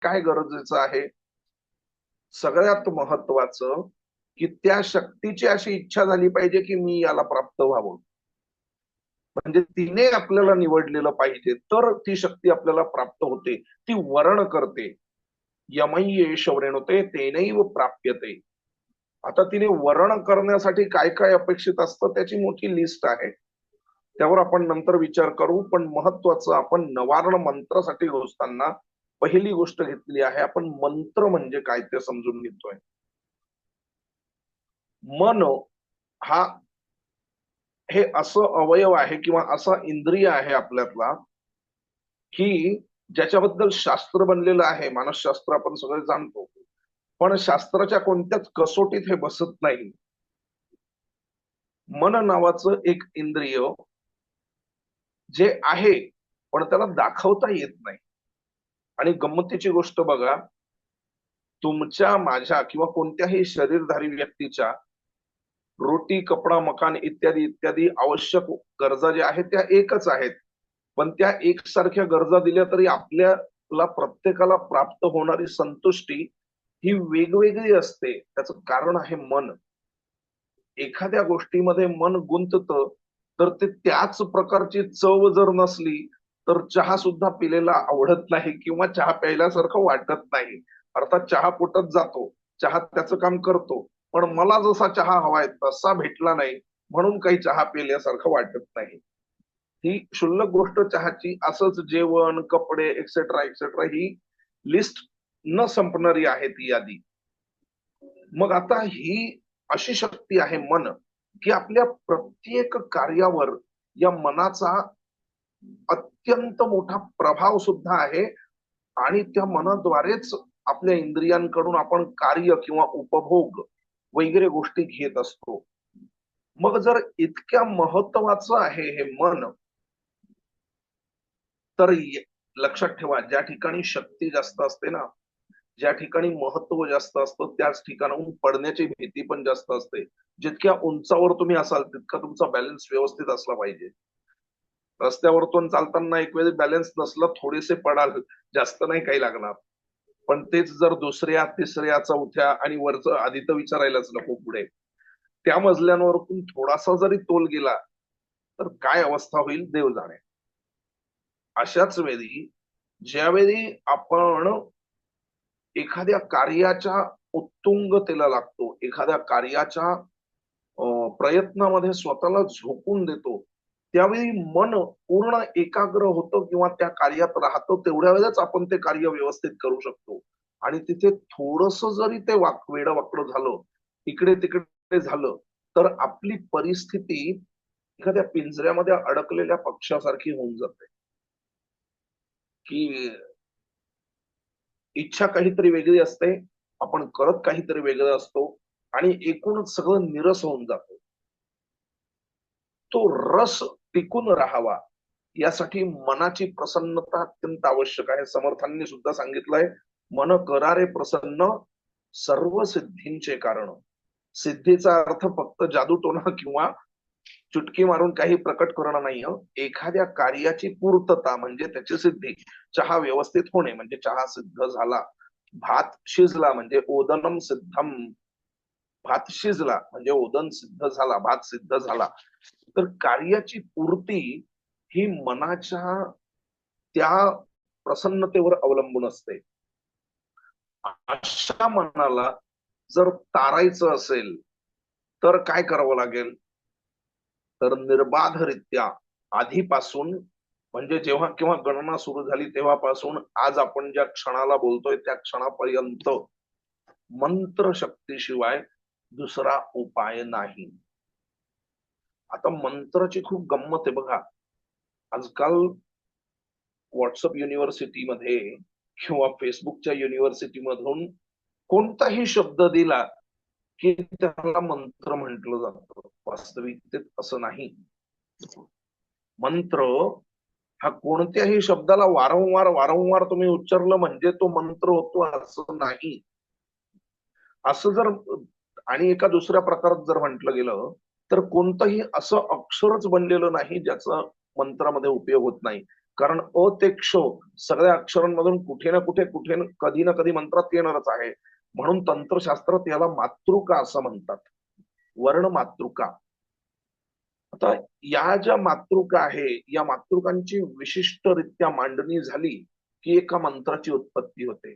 काय गरजेचं आहे? सगळ्यात महत्वाचं की त्या शक्तीची अशी इच्छा झाली पाहिजे की मी याला प्राप्त व्हावं. म्हणजे तिने आपल्याला निवडलेलं पाहिजे, तर ती शक्ती आपल्याला प्राप्त होते. ती वर्ण करते. यमय्ये शौरेणुते तेनैव प्राप्यते. आता तिने वर्ण करण्यासाठी काय काय अपेक्षित असतं त्याची मोठी लिस्ट आहे. त्यावर आपण नंतर विचार करू. पण महत्वाचं आपण नवार्ण मंत्रासाठी घुसताना पहिली गोष्ट घेतली आहे. आपण मंत्र म्हणजे काय ते समजून घेतोय. मन हा हे असं अवयव आहे किंवा असा इंद्रिय आहे आपल्यातला की ज्याच्याबद्दल शास्त्र बनलेलं आहे. मानसशास्त्र आपण सगळे जाणतो. पण शास्त्राच्या कोणत्याच कसोटीत हे बसत नाही. मन नावाचं एक इंद्रिय जे आहे पण त्याला दाखवता येत नाही. आणि गंमतीची गोष्ट बघा, तुमच्या माझ्या किंवा कोणत्याही शरीरधारी व्यक्तीच्या रोटी, कपडा, मकान इत्यादी इत्यादी आवश्यक गरजा ज्या आहेत त्या एकच आहेत. पण त्या एकसारख्या गरजा दिल्या तरी आपल्याला प्रत्येकाला प्राप्त होणारी संतुष्टी ही वेगवेगळी असते. त्याचं कारण आहे मन. एखाद्या गोष्टीमध्ये मन गुंततं तर ते त्याच प्रकारची चव जर नसली तर चहा सुद्धा पिलेला आवडत नाही किंवा चहा प्यायल्यासारखं वाटत नाही. अर्थात चहा पोटात जातो, चहा त्याचं काम करतो, पण मला जसा चहा हवाय तसा भेटला नाही म्हणून काही चहा पिल्यासारखं वाटत नाही. ही क्षुल्लक गोष्ट चहाची. असंच जेवण, कपडे एक्सेट्रा एक्सेट्रा ही लिस्ट न संपणारी आहे ती यादी. मग आता ही अशी शक्ती आहे मन, की आपल्या प्रत्येक कार्यावर या मनाचा अत्यंत मोठा प्रभाव सुद्धा आहे. आणि त्या मनाद्वारेच आपल्या इंद्रियांकडून आपण कार्य किंवा उपभोग वगैरे गोष्टी घेत असतो. मग जर इतक्या महत्वाचं आहे हे मन, तर लक्षात ठेवा ज्या ठिकाणी शक्ती जास्त असते ना, ज्या ठिकाणी महत्व जास्त असतं त्याच ठिकाणाहून पडण्याची भीती पण जास्त असते. जितक्या उंचावर तुम्ही असाल तितका तुमचा बॅलन्स व्यवस्थित असला पाहिजे. रस्त्यावरतून चालताना एक वेळेस बॅलन्स नसला थोडेसे पडाल, जास्त नाही काही लागणार. पण तेच जर दुसऱ्या, तिसऱ्या, चौथ्या आणि वरचं आधी तर विचारायलाच नको पुढे. त्या मजल्यांवरून थोडासा जरी तोल गेला, तर काय अवस्था होईल देव जाणे. अशाच वेळी ज्यावेळी आपण एखाद्या कार्याच्या उत्तुंगतेला लागतो, एखाद्या कार्याच्या प्रयत्नामध्ये स्वतःला झोकून देतो, त्यावेळी मन पूर्ण एकाग्र होतं किंवा त्या कार्यात राहतं. तेवढ्या वेळेस आपण ते कार्य व्यवस्थित करू शकतो. आणि तिथे थोडंसं जरी ते वेडं-वाकडं झालं, इकडे-तिकडे झालं, तर आपली परिस्थिती एखाद्या पिंजऱ्यामध्ये अडकलेल्या पक्ष्यासारखी होऊन जाते. की इच्छा काहीतरी वेगळी असते, आपण करत काहीतरी वेगळं असतो आणि एकूणच सगळं नीरस होऊन जातं. तो रस टिकून राहावा यासाठी मनाची प्रसन्नता अत्यंत आवश्यक आहे. समर्थांनी सुद्धा सांगितलंय, मन करारे प्रसन्न सर्व सिद्धींचे कारण. सिद्धीचा अर्थ फक्त जादूटोणा किंवा चुटकी मारून काही प्रकट करणं नाही. एखाद्या कार्याची पूर्तता म्हणजे त्याची सिद्धी. चहा व्यवस्थित होणे म्हणजे चहा सिद्ध झाला. भात शिजला म्हणजे ओदनम सिद्धम. भात शिजला म्हणजे ओदन सिद्ध झाला, भात सिद्ध झाला. तर कार्याची पूर्ती ही मनाच्या त्या प्रसन्नतेवर अवलंबून असते. अशा मनाला जर तारायचं असेल तर काय करावं लागेल? तर निर्बाधरित्या आधीपासून म्हणजे जेव्हा केव्हा गणना सुरू झाली तेव्हापासून आज आपण ज्या क्षणाला बोलतोय त्या क्षणापर्यंत मंत्र शक्तीशिवाय दुसरा उपाय नाही. आता मंत्राची खूप गंमत आहे बघा. आजकाल व्हॉट्सअप युनिव्हर्सिटीमध्ये किंवा फेसबुकच्या युनिव्हर्सिटी मधून कोणताही शब्द दिला की त्याला मंत्र म्हटलं जातं. वास्तविकतेत असं नाही. मंत्र हा कोणत्याही शब्दाला वारंवार वारंवार तुम्ही उच्चारलं म्हणजे तो मंत्र होतो असं नाही. असं जर आणि एका दुसऱ्या प्रकारात जर म्हटलं गेलं तर कोणतंही असं अक्षरच बनलेलं नाही ज्याचा मंत्रामध्ये उपयोग होत नाही. कारण अ ते क्ष सगळ्या अक्षरांमधून कुठे ना कधी ना कधी मंत्रात येणारच आहे. म्हणून तंत्रशास्त्रात याला मातृका असं म्हणतात. वर्ण मातृका. आता या ज्या मातृका आहे, या मातृकांची विशिष्टरित्या मांडणी झाली, की एका मंत्राची उत्पत्ती होते.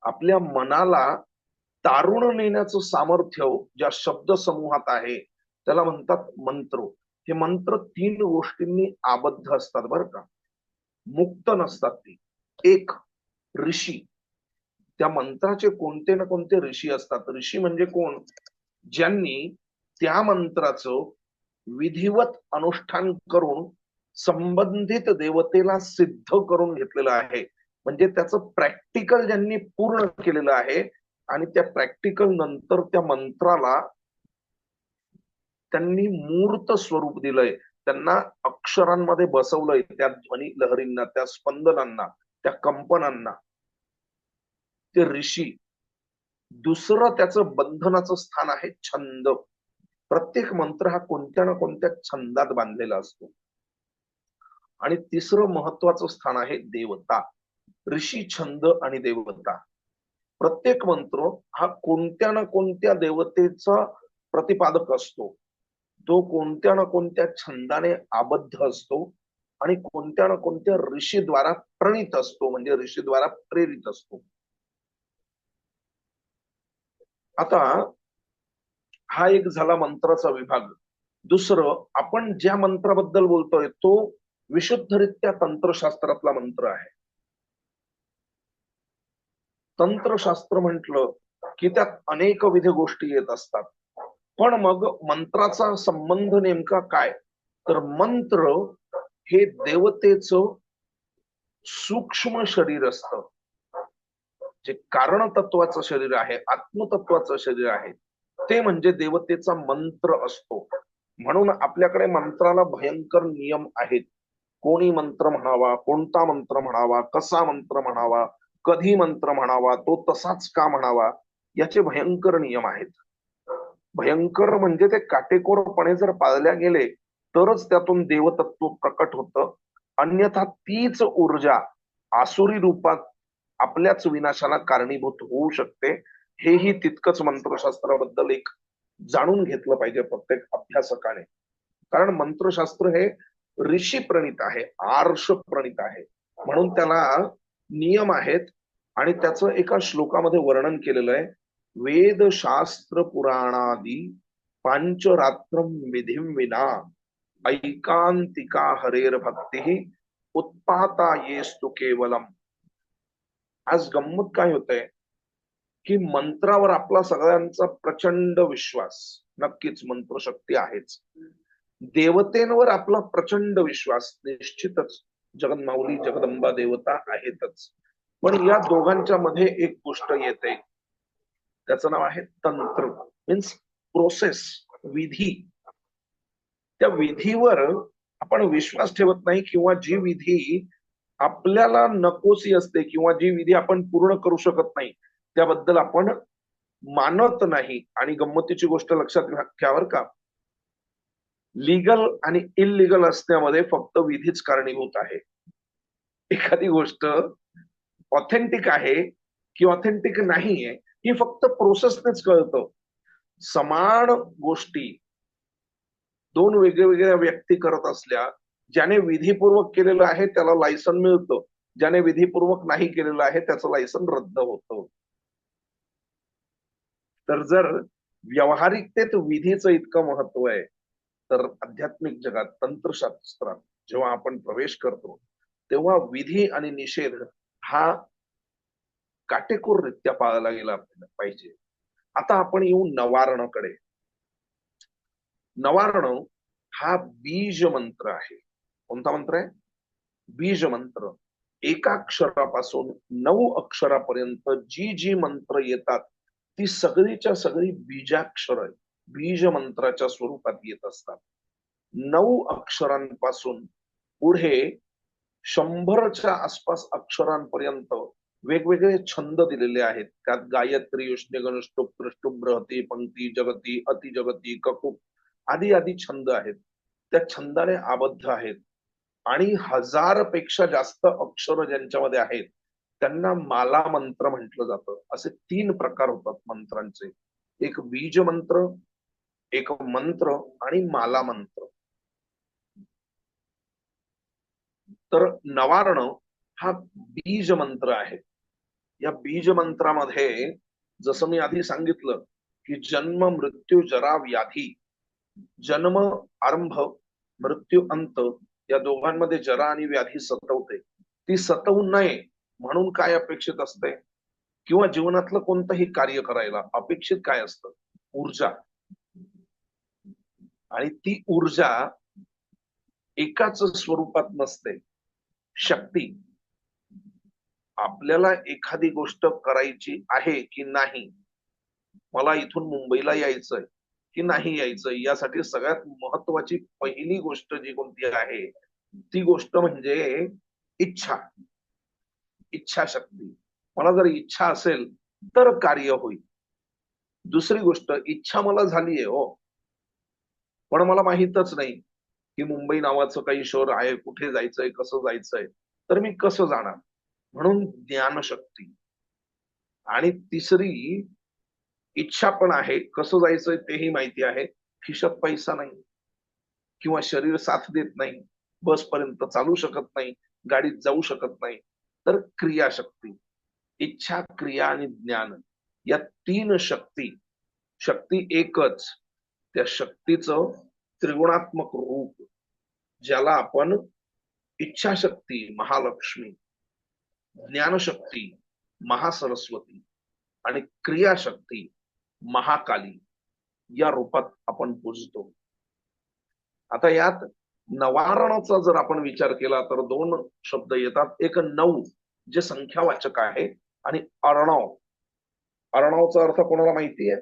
आपल्या मनाला तारून नेण्याचं सामर्थ्य ज्या शब्द समूहात आहे, त्याला म्हणतात मंत्र. हे मंत्र 3 गोष्टींनी आबद्ध असतात बरं का. मुक्त नसतात ती. एक, ऋषी. त्या मंत्राचे कोणते ना कोणते ऋषी असतात. ऋषी म्हणजे कोण? ज्यांनी त्या मंत्राचं विधिवत अनुष्ठान करून संबंधित देवतेला सिद्ध करून घेतलेलं आहे. म्हणजे त्याचं प्रॅक्टिकल ज्यांनी पूर्ण केलेलं आहे आणि त्या प्रॅक्टिकल नंतर त्या मंत्राला त्यांनी मूर्त स्वरूप दिलंय. त्यांना अक्षरांमध्ये बसवलंय, त्या ध्वनी लहरींना, त्या स्पंदनांना, त्या कंपनांना. ते ऋषी. दुसरं त्याचं बंधनाचं स्थान आहे छंद. प्रत्येक मंत्र हा कोणत्या ना कोणत्या छंदात बांधलेला असतो. आणि तिसरं महत्वाचं स्थान आहे देवता. ऋषी, छंद आणि देवता. प्रत्येक मंत्र हा कोणत्या ना कोणत्या देवतेचा प्रतिपादक असतो. तो कोणत्या ना कोणत्या छंदाने आबद्ध असतो आणि कोणत्या ना कोणत्या ऋषीद्वारा प्रणीत असतो, म्हणजे ऋषीद्वारा प्रेरित असतो. आता हा एक झाला मंत्राचा विभाग. दुसरं, आपण ज्या मंत्राबद्दल बोलतोय तो विशुद्धरित्या तंत्रशास्त्रातला मंत्र आहे. तंत्रशास्त्र म्हटलं की त्यात अनेक विध गोष्टी येत असतात. पण मग मंत्राचा संबंध नेमका काय? तर मंत्र हे देवतेचं सूक्ष्म शरीर असतं. जे कारण तत्वाचं शरीर आहे, आत्मतत्वाचं शरीर आहे, ते म्हणजे देवतेचा मंत्र असतो. म्हणून आपल्याकडे मंत्राला भयंकर नियम आहेत. कोणी मंत्र म्हणावा, कोणता मंत्र म्हणावा, कसा मंत्र म्हणावा, कधी मंत्र म्हणावा, तो तसाच का म्हणावा, याचे भयंकर नियम आहेत. भयंकर म्हणजे ते काटेकोरपणे जर पाळल्या गेले तरच त्यातून देवतत्व प्रकट होतं. अन्यथा तीच ऊर्जा आसुरी रूपात आपल्याच विनाशाला कारणीभूत होऊ शकते. हेही तितकंच मंत्रशास्त्राबद्दल एक जाणून घेतलं पाहिजे प्रत्येक अभ्यासकाने. कारण मंत्रशास्त्र हे ऋषी प्रणीत आहे, आर्ष प्रणीत आहे. म्हणून त्याला नियम आहेत आणि त्याचं एका श्लोकामध्ये वर्णन केलेलं आहे. वेद शास्त्र पुराणादी पांचरात्रम विधिम विना ऐकांतिका हरेर भक्ती उत्पाता येस्तु केवलम. आज गंमत काय होतंय की मंत्रावर आपला सगळ्यांचा प्रचंड विश्वास, नक्कीच मंत्रशक्ती आहेच. देवतेंवर आपला प्रचंड विश्वास निश्चितच, जगन्माऊली जगदंबा देवता आहेतच. पण या दोघांच्या मध्ये एक गोष्ट येते, त्याचं नाव आहे तंत्र. मीन्स प्रोसेस, विधी. त्या विधीवर आपण विश्वास ठेवत नाही, किंवा जी विधी आपल्याला नकोसी असते किंवा जी विधी आपण पूर्ण करू शकत नाही त्याबद्दल आपण मानत नाही. आणि गंमतीची गोष्ट लक्षात घ्या बरं का, लीगल आणि इलिगल असण्यामध्ये फक्त विधीच कारणीभूत आहे. एखादी गोष्ट ऑथेंटिक आहे की ऑथेंटिक नाहीये ही फक्त प्रोसेसनेच कळतं. समान गोष्टी दोन वेगवेगळ्या व्यक्ती करत असल्या, ज्याने विधीपूर्वक केलेलं आहे त्याला लायसन मिळतं, ज्याने विधीपूर्वक नाही केलेलं आहे त्याचं लायसन रद्द होतं. तर जर व्यावहारिकतेत विधीचं इतकं महत्व आहे, तर आध्यात्मिक जगात तंत्रशास्त्रात जेव्हा आपण प्रवेश करतो तेव्हा विधी आणि निषेध हा काटेकोररित्या पाळला गेला पाहिजे. आता आपण येऊ नवार्णकडे. नवार्ण हा बीज मंत्र आहे. कोणता मंत्र आहे? बीज मंत्र. एका अक्षरापासून 9 अक्षरापर्यंत जी जी मंत्र येतात ती सगळीच्या सगळी बीजाक्षर बीज मंत्राच्या स्वरूपात येत असतात. 9 अक्षरांपासून पुढे 100च्या आसपास अक्षरांपर्यंत वेगवेगळे छंद दिलेले आहेत. त्यात गायत्री, उष्णगण, स्तोत्र, बृहती, पंक्ती, जगती, अतिजगती, ककुप आदी आदी छंद आहेत. त्या छंदाने आबद्ध आहेत. आणि 1000पेक्षा जास्त अक्षर ज्यांच्यामध्ये आहेत त्यांना माला मंत्र म्हटलं जातं. असे 3 प्रकार होतात मंत्रांचे. एक बीज मंत्र, एक मंत्र आणि माला मंत्र. तर नवार्ण हा बीज मंत्र आहे. या बीज मंत्रामध्ये जसं मी आधी सांगितलं की जन्म मृत्यू जरा व्याधी, जन्म आरंभ मृत्यू अंत या दोघांमध्ये जरा आणि व्याधी सतवते. ती सतवू नये म्हणून काय अपेक्षित असते, किंवा जीवनातलं कोणतंही कार्य करायला अपेक्षित काय असतं? ऊर्जा. आणि ती ऊर्जा एकाच स्वरूपात नसते. शक्ती. आपल्याला एखादी गोष्ट करायची आहे की नाही, मला इथून मुंबईला यायचंय की नाही यायचंय, यासाठी सगळ्यात महत्वाची पहिली गोष्ट जी कोणती आहे ती गोष्ट म्हणजे इच्छा. इच्छाशक्ती. मला जर इच्छा असेल तर कार्य होईल. दुसरी गोष्ट, इच्छा मला झालीये हो, पण मला माहीतच नाही की मुंबई नावाचं काही शहर आहे, कुठे जायचंय, कसं जायचंय, तर मी कसं जाणार? म्हणून ज्ञानशक्ती. आणि तिसरी, इच्छा पण आहे, कसं जायचंय तेही माहिती आहे, खिशात पैसा नाही किंवा शरीर साथ देत नाही, बस पर्यंत चालू शकत नाही, गाडीत जाऊ शकत नाही, तर क्रियाशक्ती. इच्छा, क्रिया आणि ज्ञान या 3 शक्ती. शक्ती एकच, त्या शक्तीचं त्रिगुणात्मक रूप, ज्याला आपण इच्छाशक्ती महालक्ष्मी, ज्ञानशक्ती महासरस्वती आणि क्रियाशक्ती महाकाली या रूपात आपण पूजतो. आता यात नवारणाचा जर आपण विचार केला तर 2 शब्द येतात. एक 9 जे संख्यावाचक आहे आणि अर्णव. अर्णवचा अर्थ कोणाला माहिती आहे?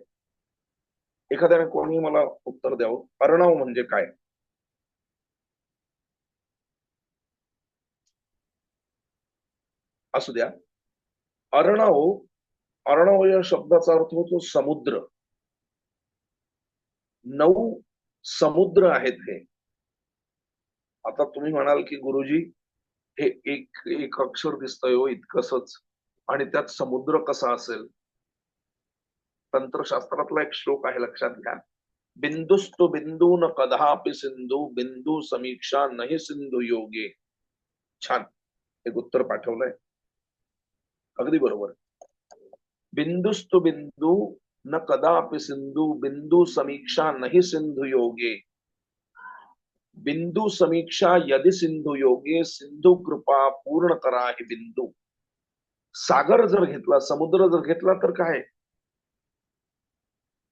एखाद्याने कोणी मला उत्तर द्यावं. अर्णव म्हणजे काय? असू द्या. अर्णव, अर्णव या शब्दाचा अर्थ होतो समुद्र. 9 समुद्र आहेत हे. आता तुम्ही म्हणाल की गुरुजी हे एक एक अक्षर दिसतंय हो इतकंसच, आणि त्यात समुद्र कसा असेल? तंत्रशास्त्रातला एक श्लोक आहे, लक्षात घ्या. बिंदुस्तु बिंदू न कदापि सिंधू, बिंदू समीक्षा नाही सिंधू योगे. छान. एक उत्तर पाठवलंय. अगदी बरोबर. बिंदुस्तु बिंदू न कदापि सिंधू, बिंदू समीक्षा नहीं सिंधु योगे. बिंदू समीक्षा यदि सिंधु योगे, सिंधु कृपा पूर्ण करा हे बिंदू. सागर जर घेतला, समुद्र जर घेतला तर काय?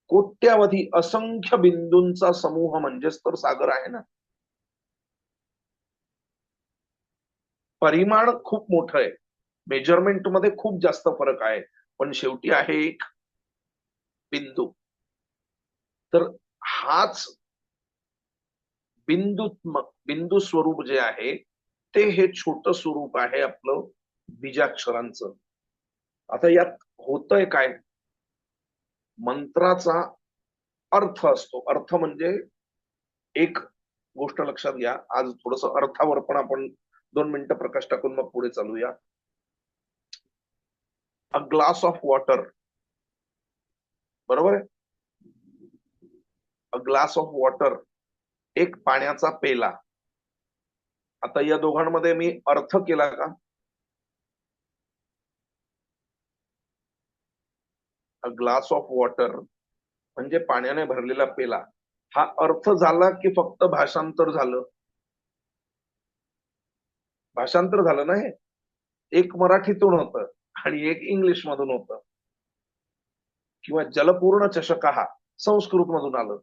कोट्यावधी असंख्य बिंदूंचा समूह म्हणजेच तर सागर आहे ना. परिमाण खूप मोठं आहे, मेजरमेंट मध्ये खूप जास्त फरक आहे, पण शेवटी आहे एक बिंदू. तर हाच बिंदू, बिंदू स्वरूप जे आहे ते हे छोट स्वरूप आहे आपलं बीजाक्षरांचं. आता यात होतंय काय? मंत्राचा अर्थ असतो. अर्थ म्हणजे एक गोष्ट लक्षात घ्या. आज थोडस अर्थावर पण आपण 2 मिनिटं प्रकाश टाकून मग पुढे चालूया. अ ग्लास ऑफ वॉटर, बरोबर आहे? अ ग्लास ऑफ वॉटर, एक पाण्याचा पेला. आता या दोघांमध्ये मी अर्थ केला का? अ ग्लास ऑफ वॉटर म्हणजे पाण्याने भरलेला पेला. हा अर्थ झाला की फक्त भाषांतर झालं? भाषांतर झालं ना हे. एक मराठीतून होतं आणि एक इंग्लिश मधून होतं. किंवा जलपूर्ण चषक हा संस्कृत मधून आलं.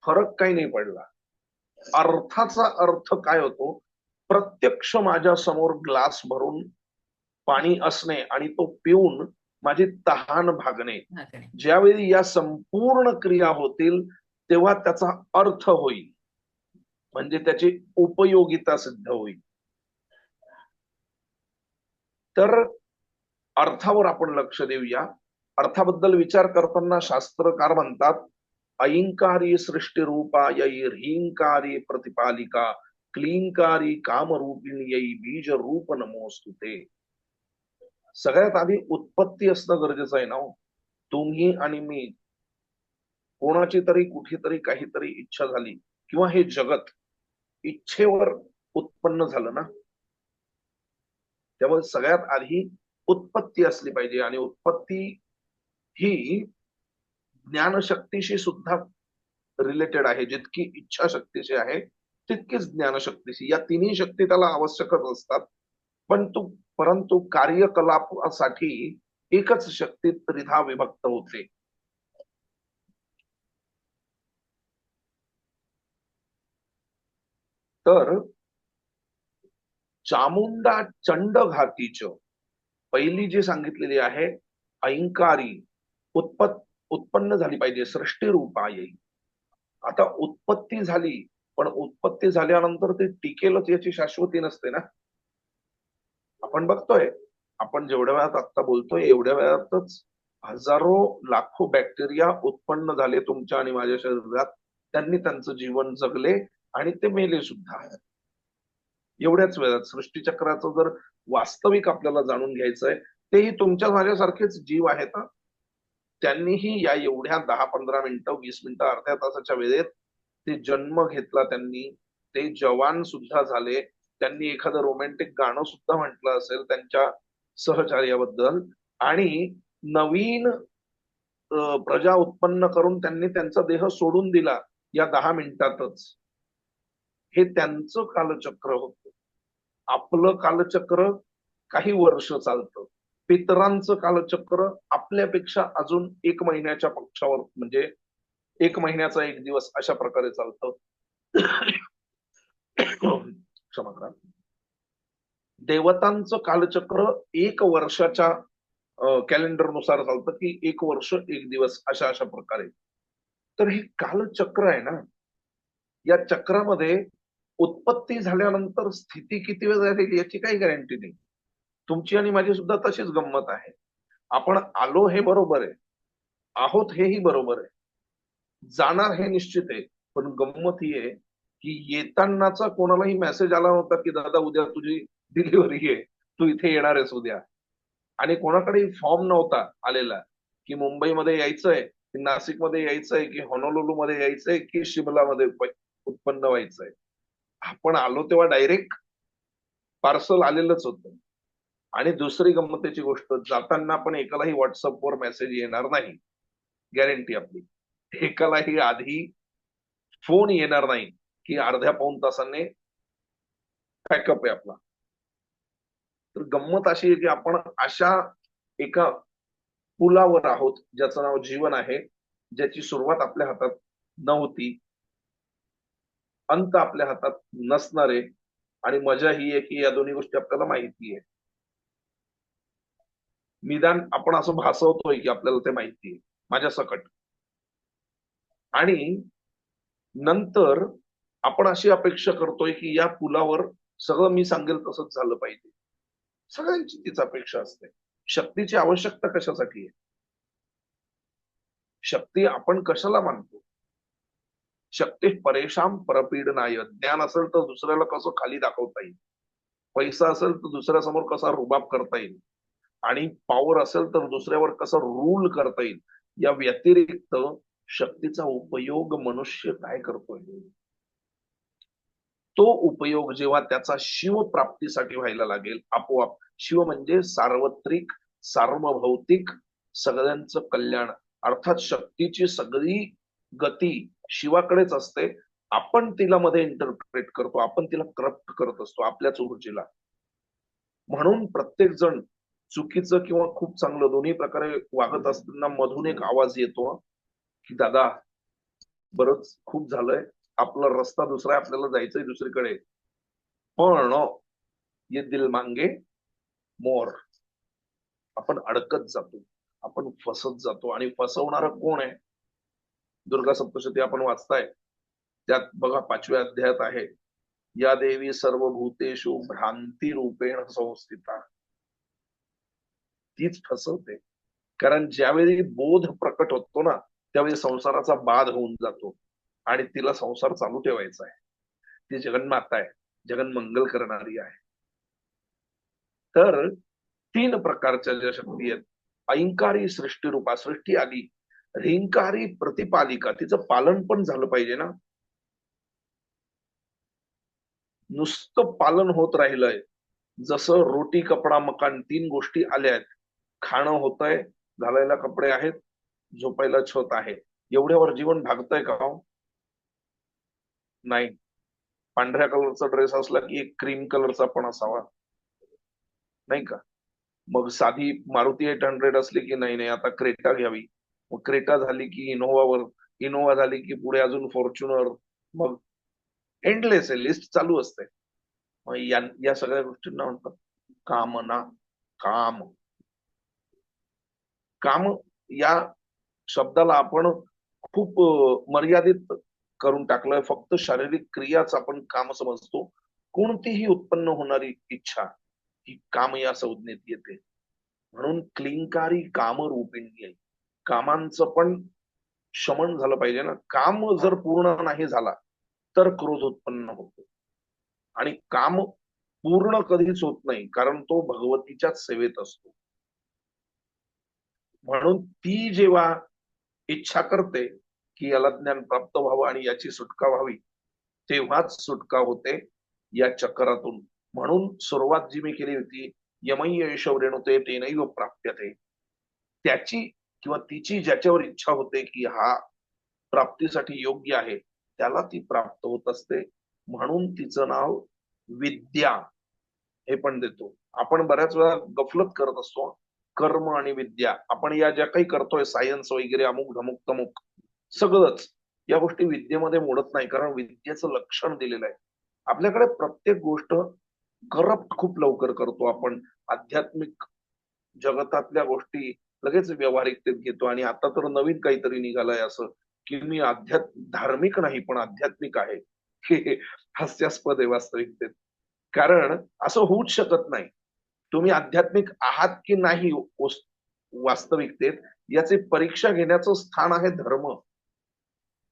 फरक काही नाही पडला. अर्थाचा अर्थ काय होतो? प्रत्यक्ष माझ्या समोर ग्लास भरून पाणी असणे आणि तो पिऊन माझी तहान भागणे. ज्यावेळी या संपूर्ण क्रिया होतील तेव्हा त्याचा अर्थ होईल, म्हणजे त्याची उपयोगिता सिद्ध होईल. तर अर्थावर आपण लक्ष देऊया. अर्थाबद्दल विचार करताना शास्त्रकार म्हणतात, ऐंकारी सृष्टी रूपा ह्रींकारी प्रतिपालिका क्लींकारी कामरूपिणी बीज रूप नमोस्तुते. सगळ्यात आधी उत्पत्ती असणं गरजेचं आहे ना हो. तुम्ही आणि मी, कोणाची तरी कुठेतरी काहीतरी इच्छा झाली, किंवा हे जगत इच्छेवर उत्पन्न झालं ना. त्यामुळे सगळ्यात आधी उत्पत्ती असली पाहिजे, आणि उत्पत्ती ही ज्ञानशक्तीशी सुद्धा रिलेटेड आहे. जितकी इच्छाशक्तीशी आहे तितकीच ज्ञानशक्तीशी, या तिन्ही शक्ती त्याला आवश्यकच असतात. परंतु कार्यकलापासाठी एकच शक्ती त्रिधा विभक्त होते. तर चामुंडा चंड घातीच पहिली जी सांगितलेली आहे, ऐंकारी उत्पन्न झाली पाहिजे सृष्टी रूपा येईल. आता उत्पत्ती झाली, पण उत्पत्ती झाल्यानंतर ते टिकेलच याची शाश्वती नसते ना. आपण बघतोय, आपण जेवढ्या वेळात आता बोलतोय एवढ्या वेळातच हजारो लाखो बॅक्टेरिया उत्पन्न झाले तुमच्या आणि माझ्या शरीरात. त्यांनी त्यांचं जीवन जगले आणि ते मेले सुद्धा. एवढ्याच वेळात सृष्टीचक्राचं जर वास्तविक आपल्याला जाणून घ्यायचंय, तेही तुमच्या माझ्यासारखेच जीव आहेत. त्यांनीही या एवढ्या 10-15 मिनिटं, 20 मिनिटं, अर्ध्या तासाच्या वेळेत ते जन्म घेतला. त्यांनी ते जवान सुद्धा झाले. त्यांनी एखादं रोमॅन्टिक गाणं सुद्धा म्हटलं असेल त्यांच्या सहचार्याबद्दल, आणि नवीन प्रजा उत्पन्न करून त्यांनी त्यांचा देह सोडून दिला या 10 मिनिटातच. हे त्यांचं कालचक्र होतं. आपलं कालचक्र काही वर्ष चालतं. पितरांचं कालचक्र आपल्यापेक्षा अजून 1 महिन्याच्या पक्षावर, म्हणजे 1 महिन्याचा 1 दिवस अशा प्रकारे चालतं. क्षमा करा. देवतांचं कालचक्र 1 वर्षाच्या कॅलेंडरनुसार चालतं, की 1 वर्ष 1 दिवस अशा अशा प्रकारे. तर हे कालचक्र आहे ना, या चक्रामध्ये उत्पत्ती झाल्यानंतर स्थिती किती वेळ राहील याची काही गॅरंटी नाही. तुमची आणि माझी सुद्धा तशीच गंमत आहे. आपण आलो हे बरोबर आहे, आहोत हेही बरोबर आहे, जाणार हे निश्चित आहे. पण गंमत ही आहे की येतानाचा कोणालाही मेसेज आला होता की दादा उद्या तुझी डिलिव्हरी आहे, तू इथे येणार आहेस उद्या. आणि कोणाकडेही फॉर्म नव्हता आलेला की मुंबईमध्ये यायचंय, की नाशिकमध्ये यायचंय, की होनोलुलू मध्ये यायचंय, की शिमलामध्ये उत्पन्न व्हायचंय. आपण आलो तेव्हा डायरेक्ट पार्सल आलेलंच होतं. आणि दुसरी गंमतीची गोष्ट, जाताना पण एकालाही व्हॉट्सअपवर मेसेज येणार नाही, गॅरंटी आपली. एकालाही आधी फोन येणार नाही की अर्ध्या पाऊण तासाने पॅकअप आहे आपला. तर गंमत अशी आहे की आपण अशा एका पुलावर आहोत ज्याचं नाव जीवन आहे, ज्याची सुरुवात आपल्या हातात नव्हती, अंत आपल्या हातात नसणार आहे. आणि मजा ही आहे की या दोन्ही गोष्टी आपल्याला माहिती आहे. निदान आपण असं भासवतोय की आपल्याला ते माहिती आहे माझ्या सकट. आणि नंतर आपण अशी अपेक्षा करतोय की या पुलावर सगळं मी सांगेल तसंच झालं पाहिजे. सगळ्यांची तीच अपेक्षा असते. शक्तीची आवश्यकता कशासाठी आहे? शक्ती आपण कशाला मानतो? शक्ती परेशान परपीडनाय. ज्ञान असेल तर दुसऱ्याला कसं खाली दाखवता येईल, पैसा असेल तर दुसऱ्यासमोर कसा रुबाब करता येईल, आणि पॉवर असेल तर दुसऱ्यावर कसं रूल करता येईल, या व्यतिरिक्त शक्तीचा उपयोग मनुष्य काय करतोय? तो उपयोग जेव्हा त्याचा शिवप्राप्तीसाठी व्हायला लागेल आपोआप. शिव म्हणजे सार्वत्रिक, सार्वभौतिक, सगळ्यांचं कल्याण. अर्थात शक्तीची सगळी गती शिवाकडेच असते. आपण तिला मध्ये इंटरप्रेट करतो, आपण तिला करप्ट करत असतो आपल्याच ऊर्जेला. म्हणून प्रत्येक जण चुकीचं किंवा खूप चांगलं दोन्ही प्रकारे वागत असताना मधून एक आवाज येतो की दादा बरंच खूप झालंय, आपला रस्ता दुसरा आहे, आपल्याला जायचंय दुसरीकडे. पण ये दिल मांगे मोर. आपण अडकत जातो, आपण फसत जातो. आणि फसवणार कोण आहे? दुर्गा सप्तशती आपण वाचताय, त्यात बघा 5व्या अध्यायात आहे, या देवी सर्व भूतेषु भ्रांती रूपेण संस्थिता. तीच फसवते. कारण ज्यावेळी बोध प्रकट होतो ना, त्यावेळी संसाराचा बाध होऊन जातो आणि तिला संसार चालू ठेवायचा आहे. ती जगन्माता आहे. जगन्मंगल करणारी आहे. तर 3 प्रकारच्या ज्या शक्ती आहेत, ऐंकारी सृष्टीरूपा, सृष्टी आली, ह्रींकारी प्रतिपालिका, तिचं पालन पण झालं पाहिजे ना. नुसतं पालन होत राहिलंय, जसं रोटी कपडा मकान 3 गोष्टी आल्या आहेत. खाणं होतंय, घालायला कपडे आहेत, झोपायला छत आहे. एवढ्यावर जीवन भागतंय का हो? नाही. पांढऱ्या कलरचा ड्रेस असला की एक क्रीम कलरचा पण असावा, नाही का? मग साधी मारुती 800 असली की नाही नाही आता क्रेटा घ्यावी. मग क्रेटा झाली की इनोव्हावर, इनोव्हा झाली की पुढे अजून फॉर्च्युनर, मग एंडलेस आहे, लिस्ट चालू असते. मग या सगळ्या गोष्टींना म्हणतात कामना. काम. काम या शब्दाला आपण खूप मर्यादित करून टाकलंय. फक्त शारीरिक क्रियाच आपण काम समजतो. कोणतीही उत्पन्न होणारी इच्छा ही काम या संज्ञेत येते. म्हणून क्लिंकारी कामरूपिणी आहे. कामांचं पण शमन झालं पाहिजे ना. काम जर पूर्ण नाही झाला तर क्रोध उत्पन्न होतो. आणि काम पूर्ण कधीच होत नाही, कारण तो भगवतीच्याच सेवेत असतो. म्हणून ती जेव्हा इच्छा करते की याला ज्ञान प्राप्त व्हावं आणि याची सुटका व्हावी, तेव्हाच सुटका होते या चक्रातून. म्हणून सुरुवात जी मी केली होती, यमय्य शौर्यनुते तेनैव प्राप्यते, त्याची किंवा तिची ज्याच्यावर इच्छा होते की हा प्राप्तीसाठी योग्य आहे, त्याला ती प्राप्त होत असते. म्हणून तिचं नाव विद्या हे पण देतो. आपण बऱ्याच वेळा गफलत करत असतो. कर्म आणि विद्या, आपण या ज्या काही करतोय सायन्स वगैरे अमुक धमुक तमुक सगळंच, या गोष्टी विद्येमध्ये मोडत नाही, कारण विद्येचं लक्षण दिलेलं आहे. आपल्याकडे प्रत्येक गोष्ट करप्ट खूप लवकर करतो आपण. आध्यात्मिक जगतातल्या गोष्टी लगेच व्यावहारिकतेत घेतो आणि आता तर नवीन काहीतरी निघालंय असं, की मी धार्मिक नाही पण आध्यात्मिक आहे. हे हास्यास्पद आहे वास्तविकतेत. कारण असं होऊच शकत नाही. तुम्ही आध्यात्मिक आहात की नाही वास्तविकतेत याची परीक्षा घेण्याचं स्थान आहे धर्म.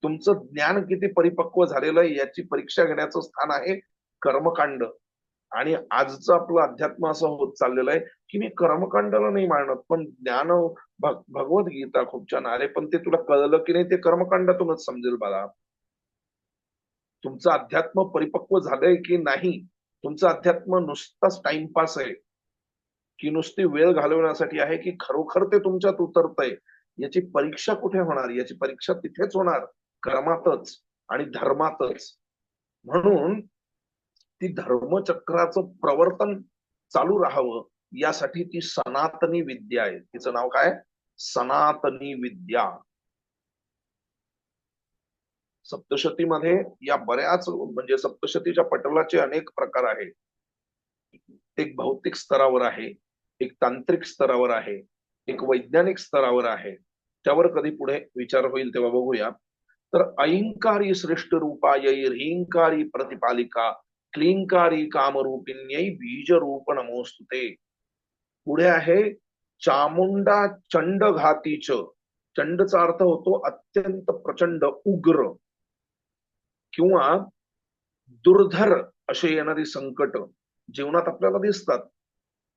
तुमचं ज्ञान किती परिपक्व झालेलं आहे याची परीक्षा घेण्याचं स्थान आहे कर्मकांड. आणि आजचं आपलं अध्यात्म असं होत चाललेलं आहे की मी कर्मकांडाला नाही मानत, पण ज्ञान भगवद्गीता खूप छान. अरे पण ते तुला कळलं की नाही ते कर्मकांडातूनच समजेल बाळा. तुमचं अध्यात्म परिपक्व झालंय की नाही, तुमचं अध्यात्म नुसताच टाइमपास आहे की नुसती वेळ घालवण्यासाठी आहे, की खरोखर ते तुमच्यात उतरतंय, याची परीक्षा कुठे होणार? याची परीक्षा तिथेच होणार, कर्मातच आणि धर्मातच. म्हणून ती धर्मचक्राचं प्रवर्तन चालू राहावं यासाठी ती सनातनी विद्या आहे. तिचं नाव काय? सनातनी विद्या. सप्तशतीमध्ये या बऱ्याच म्हणजे सप्तशतीच्या पटलाचे अनेक प्रकार आहेत. एक भौतिक स्तरावर आहे, एक तांत्रिक स्तरावर आहे, एक वैज्ञानिक स्तरावर आहे. त्यावर कधी पुढे विचार होईल तेव्हा बघूया. तर ऐंकारी श्रेष्ठ रूपायै ह्रींकारी प्रतिपालिका क्लींकारी कामरूपिण्यै बीज रूप नमोस्तुते. पुढे आहे चामुंडा चंड घातीच. चंडचा अर्थ होतो अत्यंत प्रचंड उग्र किंवा दुर्धर असे येणारी संकट जीवनात आपल्याला दिसतात.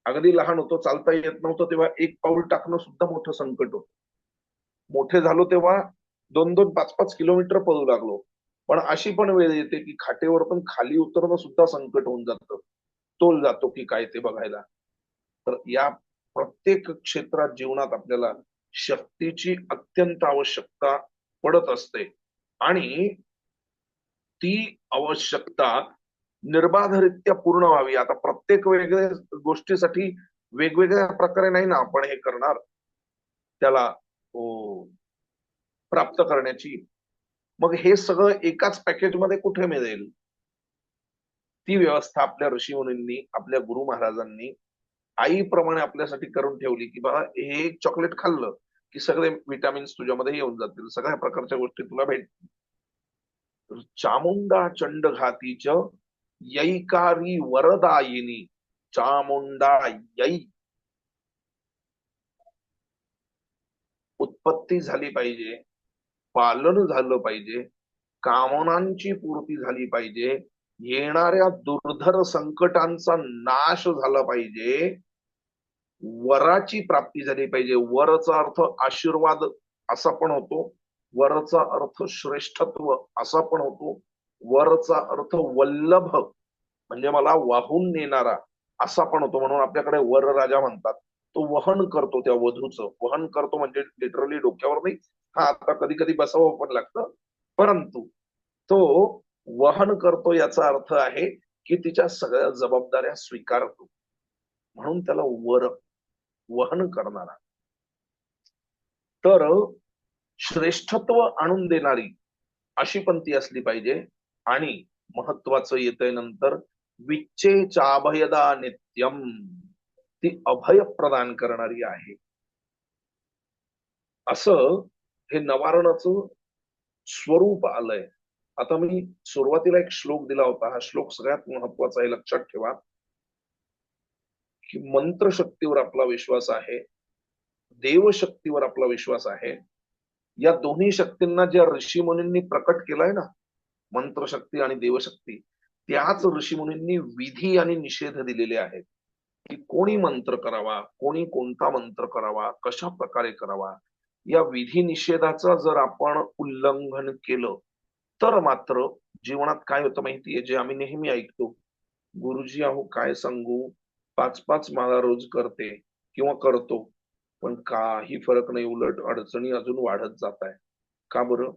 अगदी लहान होतो, चालता येत नव्हतं तेव्हा एक पाऊल टाकणं सुद्धा मोठं संकट होतं. मोठे झालो तेव्हा 2-2, 5-5 किलोमीटर पळू लागलो. पण अशी पण वेळ येते की खाटेवरतून खाली उतरणं सुद्धा संकट होऊन जातं. तोल जातो की काय ते बघायला. तर या प्रत्येक क्षेत्रात जीवनात आपल्याला शक्तीची अत्यंत आवश्यकता पडत असते. आणि ती आवश्यकता निर्बाधरित्या पूर्ण व्हावी. आता प्रत्येक वेगळ्या गोष्टीसाठी वेगवेगळ्या प्रकारे नाही ना आपण हे करणार त्याला प्राप्त करण्याची. मग हे सगळं एकाच पॅकेजमध्ये कुठे मिळेल? ती व्यवस्था आपल्या ऋषीमुनींनी, आपल्या गुरु महाराजांनी आईप्रमाणे आपल्यासाठी करून ठेवली, की बाबा हे चॉकलेट खाल्लं की सगळे विटामिन्स तुझ्यामध्ये येऊन जातील, सगळ्या प्रकारच्या गोष्टी तुला भेटतील. चामुंडा चंड घातीच यैकारी वरदायिनी. चामुंडा यै, उत्पत्ती झाली पाहिजे, पालन झालं पाहिजे, कामनांची पूर्ती झाली पाहिजे, येणाऱ्या दुर्धर संकटांचा नाश झाला पाहिजे, वराची प्राप्ती झाली पाहिजे. वरचा अर्थ आशीर्वाद असा पण होतो, वरचा अर्थ श्रेष्ठत्व असा पण होतो, वरचा अर्थ वल्लभ म्हणजे मला वाहून नेणारा असा पण होतो. म्हणून आपल्याकडे वर राजा म्हणतात. तो वहन करतो, त्या वधूचं वहन करतो म्हणजे लिटरली डोक्यावर नाही. हा, आता कधी कधी बसावं पण लागतं, परंतु तो वहन करतो याचा अर्थ आहे की तिच्या सगळ्या जबाबदाऱ्या स्वीकारतो, म्हणून त्याला वर, वहन करणारा. तर श्रेष्ठत्व आणून देणारी अशी पण ती असली पाहिजे. आणि महत्वाचं येतंय नंतर, विच्चेचाभयदा नित्यम, ती अभय प्रदान करणारी आहे. असं हे नवारणाचं स्वरूप आलंय. आता मी सुरुवातीला एक श्लोक दिला होता, हा श्लोक सगळ्यात महत्वाचा आहे, लक्षात ठेवा की मंत्रशक्तीवर आपला विश्वास आहे, देवशक्तीवर आपला विश्वास आहे. या दोन्ही शक्तींना ज्या ऋषी मुनींनी प्रकट केलंय ना, मंत्रशक्ती आणि देवशक्ती, त्याच ऋषी मुनींनी विधी आणि निषेध दिलेले आहेत की कोणी मंत्र करावा, कोणी कोणता मंत्र करावा, कशा प्रकारे करावा. या विधी निषेधाचं जर आपण उल्लंघन केलं तर मात्र जीवनात काय होतं माहितीये, जे आम्ही नेहमी ऐकतो, गुरुजी अहो काय सांगू, 5-5 माळा रोज करते किंवा करतो, पण काही फरक नाही, उलट अडचणी अजून वाढत जात आहे. का बरं?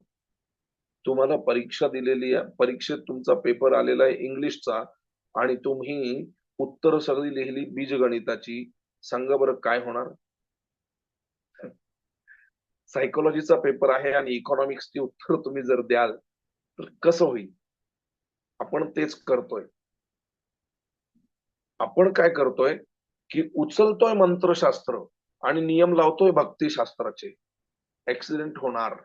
तुम्हाला परीक्षा दिलेली आहे, परीक्षेत तुमचा पेपर आलेला आहे इंग्लिशचा, आणि तुम्ही उत्तर सगळी लिहिली बीजगणिताची. सांगा बरं काय होणार? सायकोलॉजीचा पेपर आहे आणि इकॉनॉमिक्सची उत्तर तुम्ही जर द्याल तर कसं होईल? आपण तेच करतोय. आपण काय करतोय की उचलतोय मंत्रशास्त्र आणि नियम लावतोय भक्तिशास्त्राचे. ऍक्सिडेंट होणार.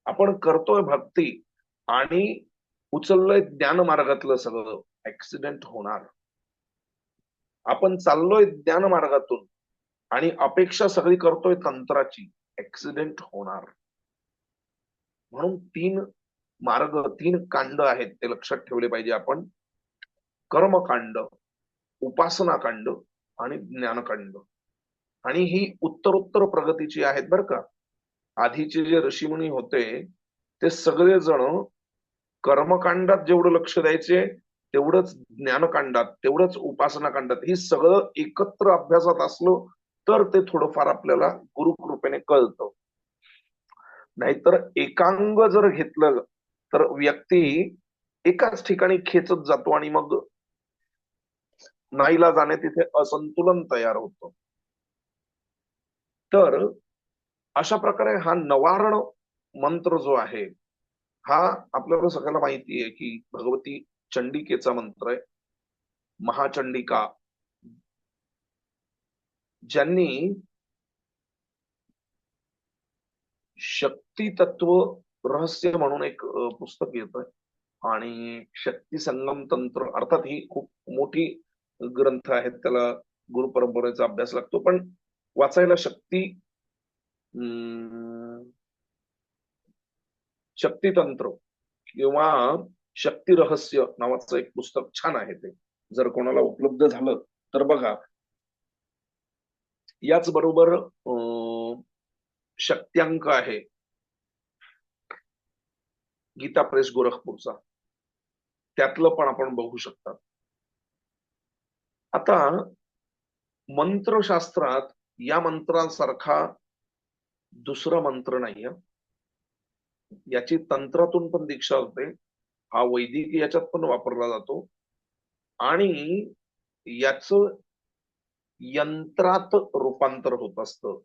आपण करतोय भक्ती आणि उचललंय ज्ञान मार्गातलं सगळं. ऍक्सिडेंट होणार. आपण चाललोय ज्ञान मार्गातून आणि अपेक्षा सगळी करतोय तंत्राची. ऍक्सिडेंट होणार. म्हणून 3 मार्ग, 3 कांड आहेत, ते लक्षात ठेवले पाहिजे आपण. कर्मकांड, उपासनाकांड आणि ज्ञानकांड. आणि ही उत्तरोत्तर प्रगतीची आहेत बरं का. आधीचे जे ऋषीमुनी होते ते सगळेजण कर्मकांडात जेवढं लक्ष द्यायचे तेवढंच ज्ञानकांडात, तेवढंच उपासनाकांडात. ही सगळं एकत्र अभ्यासात असलो तर ते थोडंफार आपल्याला गुरुकृपेने कळतं. नाहीतर एकांग जर घेतलं तर व्यक्ती एकाच ठिकाणी खेचत जातो आणि मग नाईलाजाने तिथे असंतुलन तयार होतं. तर अशा प्रकारे हा नवारण मंत्र जो आहे, हा आपल्याला सगळ्यांना माहिती आहे की भगवती चंडिकेचा मंत्र आहे. महाचंडिका, ज्यांनी शक्ती तत्व रहस्य म्हणून एक पुस्तक येतं, आणि शक्ती संगम तंत्र, अर्थात ही खूप मोठी ग्रंथ आहेत, त्याला गुरु परंपरेचा अभ्यास लागतो, पण वाचायला शक्तितंत्र किंवा शक्ती रहस्य नावाचं एक पुस्तक छान आहे. ते जर कोणाला उपलब्ध झालं तर बघा. याच बरोबर शक्त्यांक आहे गीता प्रेस गोरखपूरचा, त्यातलं पण आपण बघू शकता. आता मंत्रशास्त्रात या मंत्रासारखा दुसरा मंत्र नाहीये. याची तंत्रातून पण दीक्षा होते, हा वैदिक याच्यात पण वापरला जातो, आणि याच यंत्रात रूपांतर होत असतं.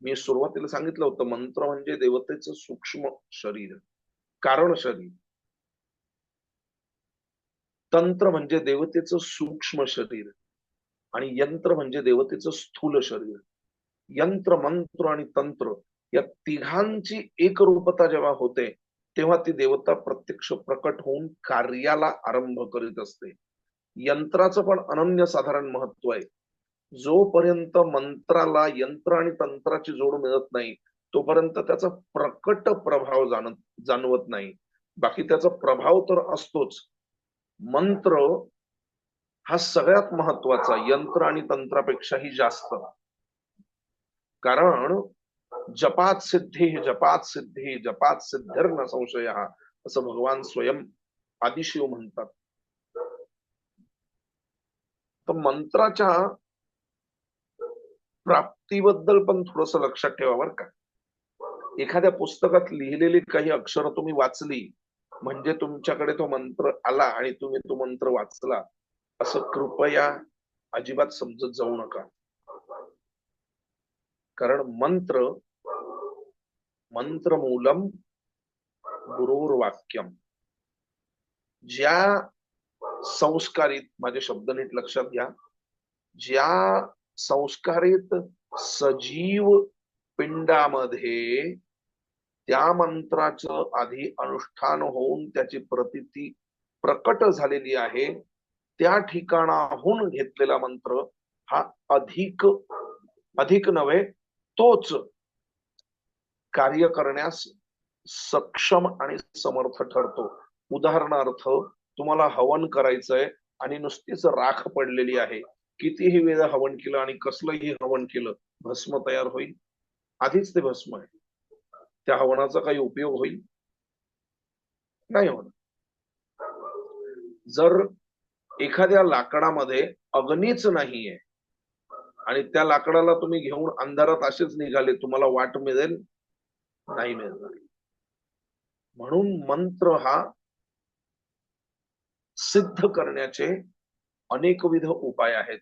मी सुरुवातीला सांगितलं होतं, मंत्र म्हणजे देवतेचं सूक्ष्म शरीर, कारण शरीर. तंत्र म्हणजे देवतेचं सूक्ष्म शरीर आणि यंत्र म्हणजे देवतेचं स्थूल शरीर. यंत्र, मंत्र आणि तंत्र या तिघांची एकरूपता जेव्हा होते तेव्हा ती देवता प्रत्यक्ष प्रकट होऊन कार्याला आरंभ करीत असते. यंत्राचं पण अनन्यसाधारण महत्व आहे. जोपर्यंत मंत्राला यंत्र आणि तंत्राची जोड मिळत नाही तोपर्यंत त्याचा प्रकट प्रभाव जाणवत नाही. बाकी त्याचा प्रभाव तर असतोच. मंत्र हा सगळ्यात महत्वाचा, यंत्र आणि तंत्रापेक्षाही जास्त. कारण जपात सिद्धी, जपात सिद्धी, जपात सिद्धिर्न संशय, असं भगवान स्वयं आदिशिव म्हणतात. तर मंत्राच्या प्राप्तीबद्दल पण थोडस लक्षात ठेवा बरं का. एखाद्या पुस्तकात लिहिलेली काही अक्षर तुम्ही वाचली म्हणजे तुमच्याकडे तो मंत्र आला आणि तुम्ही तो मंत्र वाचला, असं कृपया अजिबात समजत जाऊ नका. कारण मंत्रमूलम गुरुर्वाक्यम. ज्या संस्कारित, माझे शब्द नीट लक्षात घ्या, ज्या संस्कारित सजीव पिंडामध्ये त्या मंत्राचं आधी अनुष्ठान होऊन त्याची प्रतीती प्रकट झालेली आहे, त्या ठिकाणाहून घेतलेला मंत्र हा अधिक नव्हे, तोच कार्य करण्यास सक्षम आणि समर्थ ठरतो. उदाहरणार्थ, तुम्हाला हवन करायचंय आणि नुसतीच राख पडलेली आहे, कितीही वेळा हवन केलं आणि कसलंही हवन केलं, भस्म तयार होईल? आधीच ते भस्म आहे. त्या हवनाचा काही उपयोग होईल? नाही होणार. जर एखाद्या लाकडामध्ये अग्नीच नाहीये आणि त्या लाकडाला तुम्ही घेऊन अंधारात असेच निघाले, तुम्हाला वाट मिळेल? नाही मिळणार. म्हणून मंत्र हा सिद्ध करण्याचे अनेकविध उपाय आहेत.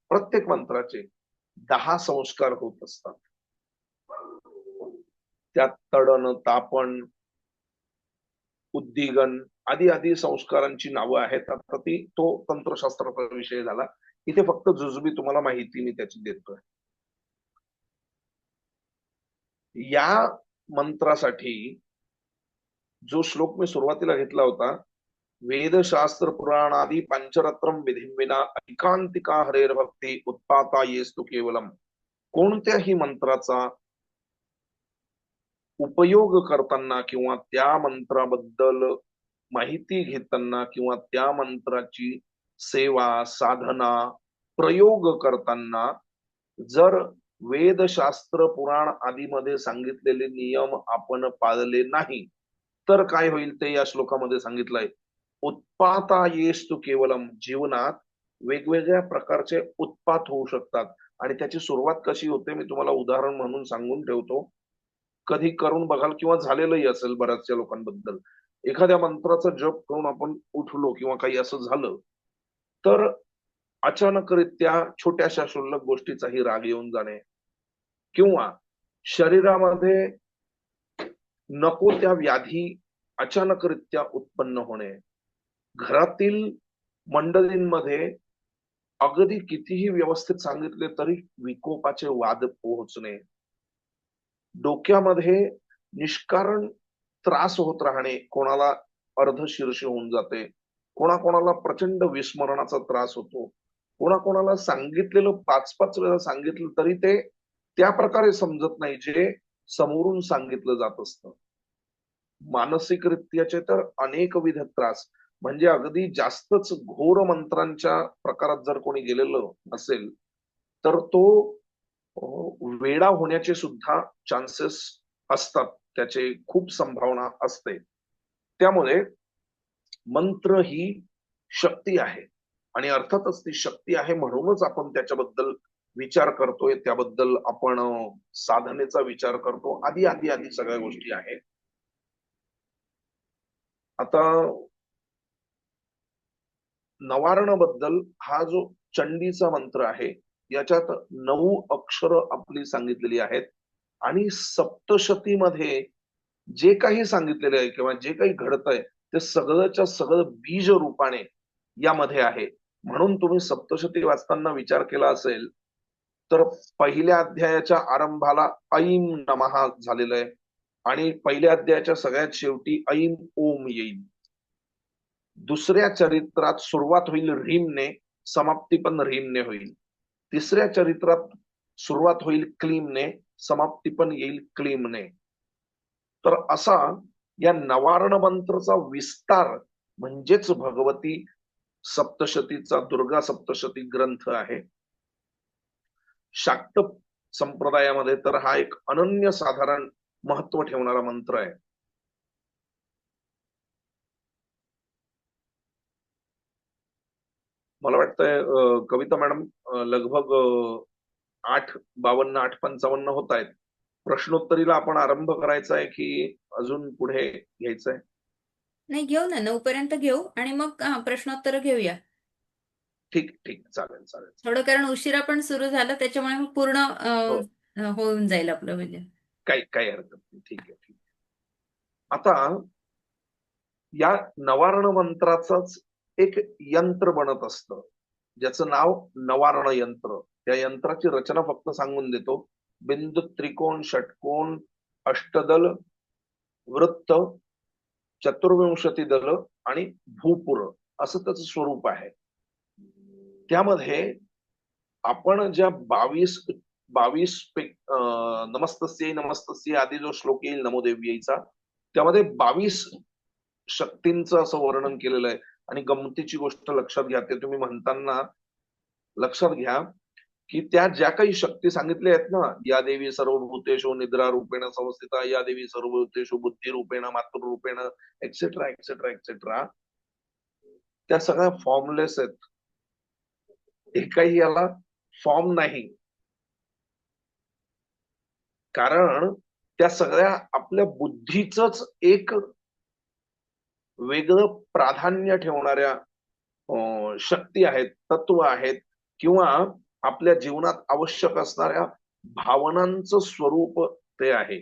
प्रत्येक मंत्राचे 10 संस्कार होत असतात. त्यात तडण, तापण, उद्दीगन आदी आदी संस्कारांची नावं आहेत. आता तो तंत्रशास्त्राचा विषय झाला. इथे फक्त जुजबी तुम्हाला माहिती मी त्याची देतोय. या मंत्रासाठी जो श्लोक मी सुरुवातीला घेतला होता, वेदशास्त्र पुराणादी पंचरत्रम विधिविना एकांतिका हरेर भक्ती उत्पाता येस्तु केवलम. कोणत्याही मंत्राचा उपयोग करताना किंवा त्या मंत्राबद्दल माहिती घेताना किंवा त्या मंत्राची सेवा, साधना, प्रयोग करताना जर वेदशास्त्र पुराण आदीमध्ये सांगितलेले नियम आपण पाळले नाही तर काय होईल ते या श्लोकामध्ये सांगितलंय. उत्पाता येस्तु केवलम. जीवनात वेगवेगळ्या प्रकारचे उत्पात होऊ शकतात आणि त्याची सुरुवात कशी होते मी तुम्हाला उदाहरण म्हणून सांगून ठेवतो. कधी करून बघाल किंवा झालेलंही असेल बऱ्याचशा लोकांबद्दल. एखाद्या मंत्राचा जप करून आपण उठलो किंवा काही असं झालं तर अचानकरित्या छोट्याशा क्षुल्लक गोष्टीचाही राग येऊन जाणे किंवा शरीरामध्ये नको त्या व्याधी अचानकरित्या उत्पन्न होणे, घरातील मंडळींमध्ये अगदी कितीही व्यवस्थित सांगितले तरी विकोपाचे वाद पोहोचणे, डोक्यामध्ये निष्कारण त्रास होत राहणे, कोणाला अर्धशीर्ष होऊन जाते, कोणाकोणाला प्रचंड विस्मरणाचा त्रास होतो, कोणाकोणाला सांगितलेलं 5-5 वेळा सांगितलं तरी ते त्या प्रकारे समजत नाही जे समोरून सांगितलं जात असतं. मानसिकरित्याचे तर अनेकविध त्रास, म्हणजे अगदी जास्तच घोर मंत्रांच्या प्रकारात जर कोणी गेलेलं असेल तर तो वेडा होण्याचे सुद्धा चान्सेस असतात, त्याचे खूप संभावना असते. त्यामुळे मंत्र ही शक्ती आहे आणि अर्थातच ती शक्ती आहे म्हणूनच आपण त्याच्याबद्दल विचार करतोय, त्याबद्दल आपण साधनेचा विचार करतो, आदी आदी आदी सगळ्या गोष्टी आहेत. आता नवारण बद्दल हा जो चंडीचा मंत्र आहे याच्यात 9 अक्षर आपली सांगितलेली आहेत आणि सप्तशतीमध्ये जे काही सांगितलेले आहे किंवा जे काही घडतंय ते सगळंच्या सगळं बीज रूपाने यामध्ये आहे. म्हणून तुम्ही सप्तशती वाचताना विचार केला असेल तर पहिल्या अध्यायाच्या आरंभाला ऐम नमः झालेलं आहे आणि पहिल्या अध्यायाच्या सगळ्यात शेवटी ऐम ओम येईल. दुसऱ्या चरित्रात सुरुवात होईल ह्रीमने, समाप्ती पण ह्रीमने होईल. तिसऱ्या चरित्रात सुरुवात होईल क्लीमने, समाप्ती पण येईल क्लीमने. तर असा या नवारण मंत्रचा विस्तार म्हणजेच भगवती सप्तशतीचा दुर्गा सप्तशती ग्रंथ आहे. शाक्त संप्रदायामध्ये तर हा एक अनन्यसाधारण महत्व ठेवणारा मंत्र आहे. मला वाटतंय कविता मॅडम लगभग 8:52 8:55 होत आहेत. प्रश्नोत्तरीला आपण आरंभ करायचा आहे की अजून पुढे घ्यायचंय? नाही, घेऊ ना, 9 पर्यंत घेऊ आणि मग प्रश्नोत्तर घेऊया. ठीक ठीक, चालेल चालेल. थोडं, कारण उशिरा पण सुरू झालं त्याच्यामुळे मग पूर्ण हो, होऊन जाईल आपलं म्हणजे. काही काही हरकत नाही. ठीक आहे ठीक आहे. आता या नवारण मंत्राचंच एक यंत्र बनत असतं, ज्याचं नाव नवारण यंत्र. त्या यंत्राची रचना फक्त सांगून देतो: बिंदू, त्रिकोण, षटकोण, अष्टदल, वृत्त, चतुर्विंशती दल आणि भूपुर असं त्याचं स्वरूप आहे. त्यामध्ये आपण ज्या 22 नमस्तस्यै नमस्तस्यै आधी जो श्लोक येईल नमोदेव्यैचा, त्यामध्ये 22 शक्तींचं असं वर्णन केलेलं आहे. आणि गमतीची गोष्ट लक्षात घ्या, ते तुम्ही म्हणताना लक्षात घ्या की त्या ज्या काही शक्ती सांगितल्या आहेत ना, या देवी सर्वभूतेषु निद्रा रूपेण संस्थिता, या देवी सर्वभूतेषु बुद्धी रूपेण, मातृरूपेण, एक्सेट्रा एक्सेट्रा एक्सेट्रा, त्या सगळ्या फॉर्मलेस आहेत. एकही याला फॉर्म नाही, कारण त्या सगळ्या आपल्या बुद्धीच एक वेगळं प्राधान्य ठेवणाऱ्या शक्ती आहेत, तत्व आहेत, किंवा आपल्या जीवनात आवश्यक असणाऱ्या भावनांचं स्वरूप ते आहे.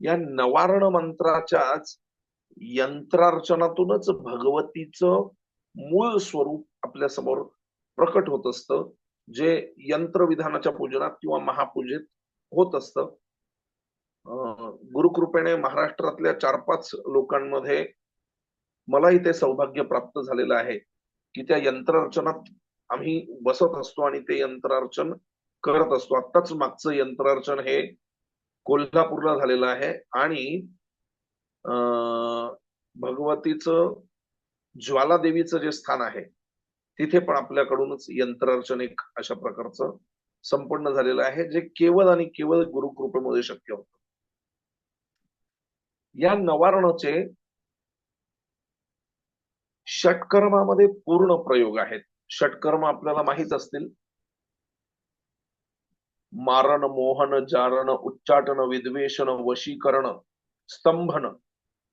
या नवारण मंत्राच्याच यंत्रार्चनातूनच भगवतीचं मूळ स्वरूप आपल्या समोर प्रकट होत असतं, जे यंत्रविधानाच्या पूजनात किंवा महापूजेत होत असतं. गुरुकृपेने महाराष्ट्रातल्या 4-5 लोकांमध्ये मलाही ते सौभाग्य प्राप्त झालेलं आहे की त्या यंत्रार्चनात आम्ही बसत असतो आणि ते यंत्रार्चन करत असतो. आत्ताच मागचं यंत्रार्चन हे कोल्हापूरला झालेलं आहे आणि भगवतीचं ज्वालादेवीचं जे स्थान आहे तिथे पण आपल्याकडूनच यंत्रार्चन एक अशा प्रकारचं संपन्न झालेलं आहे, जे केवळ आणि केवळ गुरुकृपेमध्ये शक्य होतं. या नवारणाचे षटकर्मामध्ये पूर्ण प्रयोग आहेत. षटकर्म आपल्याला माहित असतील: मारण, मोहन, जारण, उच्चाटन, विद्वेषण, वशीकरण, स्तंभन,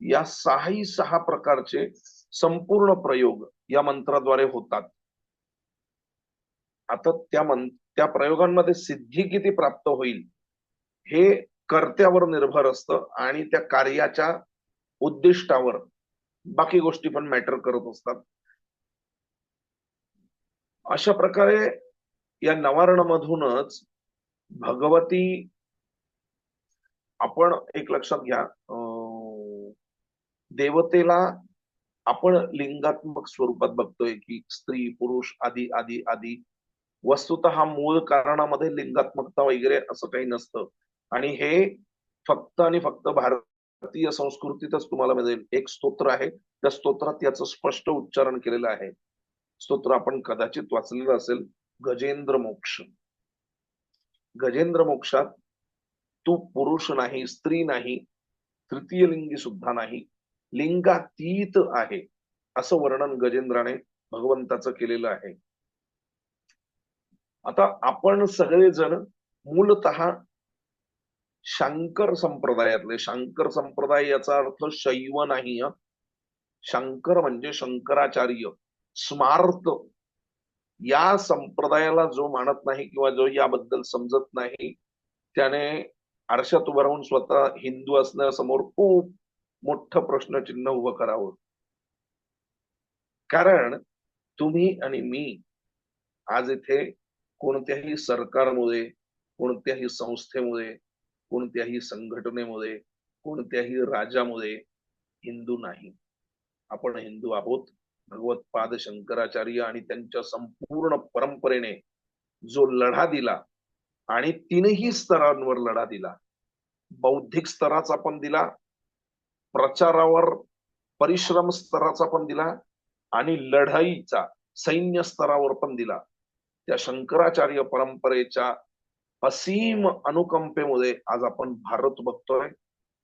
या 6 प्रकारचे संपूर्ण प्रयोग या मंत्राद्वारे होतात. आता त्या प्रयोगांमध्ये सिद्धी किती प्राप्त होईल हे कर्त्यावर निर्भर असतं आणि त्या कार्याच्या उद्दिष्टावर बाकी गोष्टी पण मॅटर करत असतात. अशा प्रकारे या नवारणमधूनच भगवती, आपण एक लक्षात घ्या, देवतेला आपण लिंगात्मक स्वरूपात बघतोय की स्त्री पुरुष आदी आदी आदी. वस्तुतः मूळ कारणामध्ये लिंगात्मकता वगैरे असं काही नसतं. आणि हे फक्त आणि फक्त भारतीय संस्कृतीतच तुम्हाला मिळेल. एक स्तोत्र आहे, त्या स्तोत्रात याचं स्पष्ट उच्चारण केलेलं आहे. स्तोत्र आपण कदाचित वाचलेलं असेल: गजेंद्र मोक्ष. गजेंद्र मोक्षात तू पुरुष नाही, स्त्री नाही, तृतीय लिंगी सुद्धा नाही, लिंगातीत आहे, असं वर्णन गजेंद्राने भगवंताचं केलेलं आहे. आता आपण सगळेजण मूलतः शांकर संप्रदायातले. शांकर संप्रदाय याचा अर्थ शैव नाही. शंकर म्हणजे शंकराचार्य, स्मार्त. या संप्रदायाला जो मानत नाही किंवा जो याबद्दल समजत नाही, त्याने आरशात उभं राहून स्वतः हिंदू असण्यासमोर खूप मोठं प्रश्नचिन्ह उभं करावं. कारण तुम्ही आणि मी आज इथे कोणत्याही सरकारमुळे, कोणत्याही संस्थेमुळे, कोणत्याही संघटनेमुळे, कोणत्याही राजामुळे हिंदू नाही. आपण हिंदू आहोत भगवत्पाद शंकराचार्य आणि त्यांच्या संपूर्ण परंपरेने जो लढा दिला, आणि तीनही स्तरांवर लढा दिला. बौद्धिक स्तराचा पण दिला, प्रचारावर परिश्रम स्तराचा पण दिला आणि लढाईचा सैन्य स्तरावर पण दिला. त्या शंकराचार्य परंपरेच्या असीम अनुकंपेमुळे आज आपण भारत बघतोय,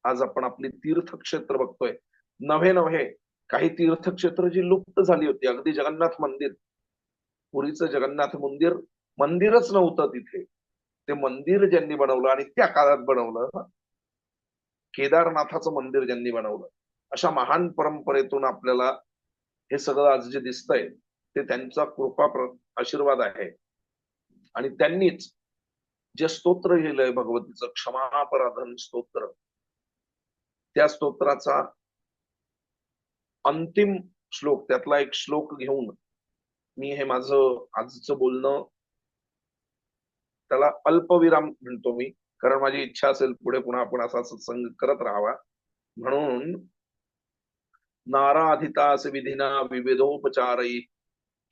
आज आपण आपली तीर्थक्षेत्र बघतोय. नव्हे नव्हे काही तीर्थक्षेत्र जी लुप्त झाली होती, अगदी जगन्नाथ मंदिर, पुरीचं जगन्नाथ मंदिर, मंदिरच नव्हतं तिथे, ते मंदिर ज्यांनी बनवलं आणि त्या काळात बनवलं, केदारनाथाचं मंदिर ज्यांनी बनवलं, अशा महान परंपरेतून आपल्याला हे सगळं आज जे दिसतंय ते त्यांचा आशीर्वाद आहे. आणि त्यांनीच जे स्तोत्र लिहिलंय भगवतीचं, क्षमापराधन स्तोत्र, त्या स्तोत्राचा अंतिम श्लोक, त्यातला एक श्लोक घेऊन मी हे माझं आजचं बोलणं, त्याला अल्पविराम म्हणतो मी, कारण माझी इच्छा असेल पुढे पुन्हा आपण असा सत्संग करत राहावा म्हणून. नाराधितास विधिना विविधोपचारै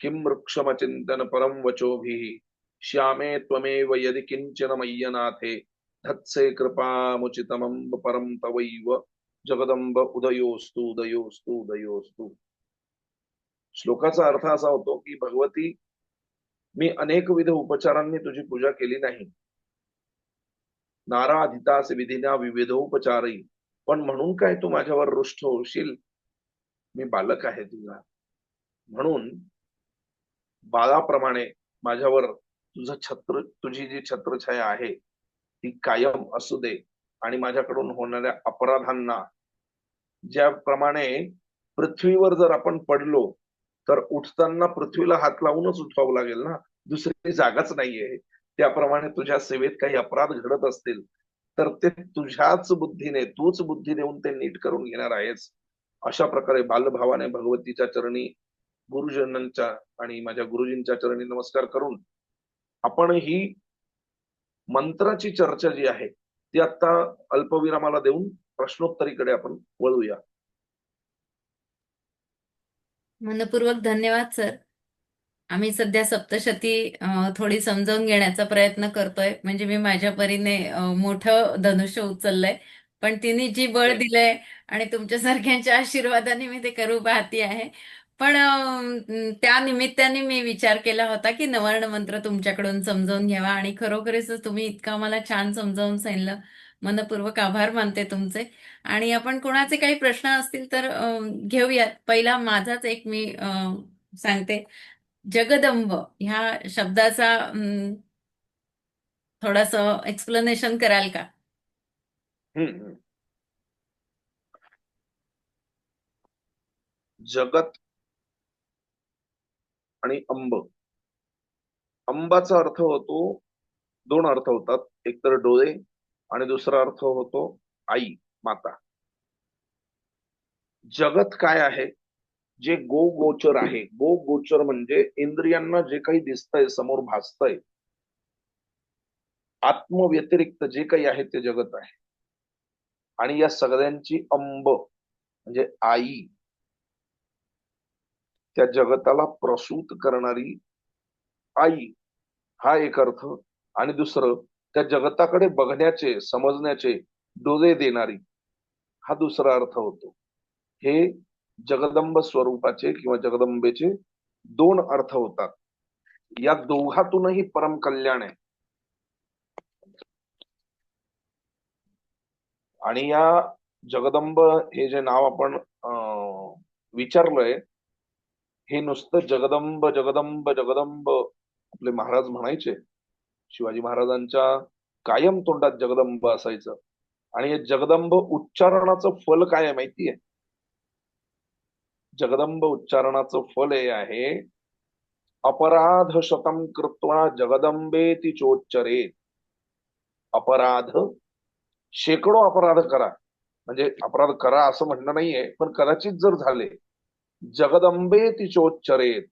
किं वृक्षमचिंतन परम वचोभिः श्यामे त्वमेव यदि किंचन मय्यनाथे धत्से कृपामुचितमंब परम तवैव जगदंब उदयोस्तु उदयोस्तु उदयोस्तु. श्लोकाचा अर्थ असा होतो की भगवती, मी अनेकविध उपचारांनी तुझी पूजा केली नाही. नाराधितास विधिना विविधोपचारही, पण म्हणून काय तू माझ्यावर रुष्ट होशील? मी बालक आहे तुझा, म्हणून बाळाप्रमाणे माझ्यावर तुझी जी छत्रछाया आहे ती कायम असू दे. आणि माझ्याकडून होणाऱ्या अपराधांना, ज्याप्रमाणे पृथ्वीवर जर आपण पडलो तर उठताना पृथ्वीला हात लावूनच उठवावं लागेल ना, दुसरी जागाच नाहीये, त्याप्रमाणे तुझ्या सेवेत काही अपराध घडत असतील तर ते तुझ्याच बुद्धीने, तूच बुद्धी देऊन ते नीट करून घेणार आहेस. अशा प्रकारे बालभावाने भगवतीच्या चरणी, गुरुजनांच्या आणि माझ्या गुरुजींच्या चरणी नमस्कार करून आपण ही मंत्राची चर्चा जी आहे ती आता अल्पविरामाला देऊन प्रश्नोत्तरीकडे आपण वळूया. मनपूर्वक धन्यवाद सर. आम्ही सध्या सप्तशती थोडी समजावून घेण्याचा प्रयत्न करतोय. म्हणजे मी माझ्या परीने मोठं धनुष्य उचललंय, पण तिने जी बळ हम्म, दिलंय आणि तुमच्या आशीर्वादाने मी ते करू पाहते आहे. पण त्या निमित्ताने मी विचार केला होता की नवर्ण मंत्र तुमच्याकडून समजावून घ्यावा, आणि खरोखरच तुम्ही इतका मला छान समजावून सांगितलं. मनपूर्वक आभार मानते तुमचे. आणि आपण कोणाचे काही प्रश्न असतील तर घेऊयात. पहिला माझाच एक मी सांगते. जगदंब ह्या शब्दाचा थोडस एक्सप्लेनेशन कराल का? हम्म. जगत आणि अंब, अंबाचा अर्थ होतो, दोन अर्थ होतात, एक तर डोळे आणि दुसरा अर्थ होतो आई, माता. जगत काय आहे? जे गोचर आहे. गोचर म्हणजे इंद्रियांना जे काही दिसतंय, समोर भासतंय, आत्मव्यतिरिक्त जे काही आहे ते जगत आहे. आणि या सगळ्यांची अंब म्हणजे आई, त्या जगताला प्रसूत करणारी आई, हा एक अर्थ. आणि दुसरं, त्या जगताकडे बघण्याचे, समजण्याचे डोळे देणारी, हा दुसरा अर्थ होतो. हे जगदंब स्वरूपाचे किंवा जगदंबेचे दोन अर्थ होतात. या दोघातूनही परम कल्याण आहे. आणि या जगदंब हे जे नाव आपण विचारलंय, हे नुसतं जगदंब जगदंब जगदंब आपले महाराज म्हणायचे. शिवाजी महाराजांच्या कायम तोंडात जगदंब असायचं. आणि हे जगदंब उच्चारणाचं फल काय आहे माहितीये? जगदंब उच्चारणाचं फल हे आहे, अपराध शतम कृत्वा जगदंबेति चोच्चरे. अपराध, शेकडो अपराध करा, म्हणजे अपराध करा असं म्हणणं नाहीये, पण कदाचित जर झाले, जगदंबेति चोच्चरेत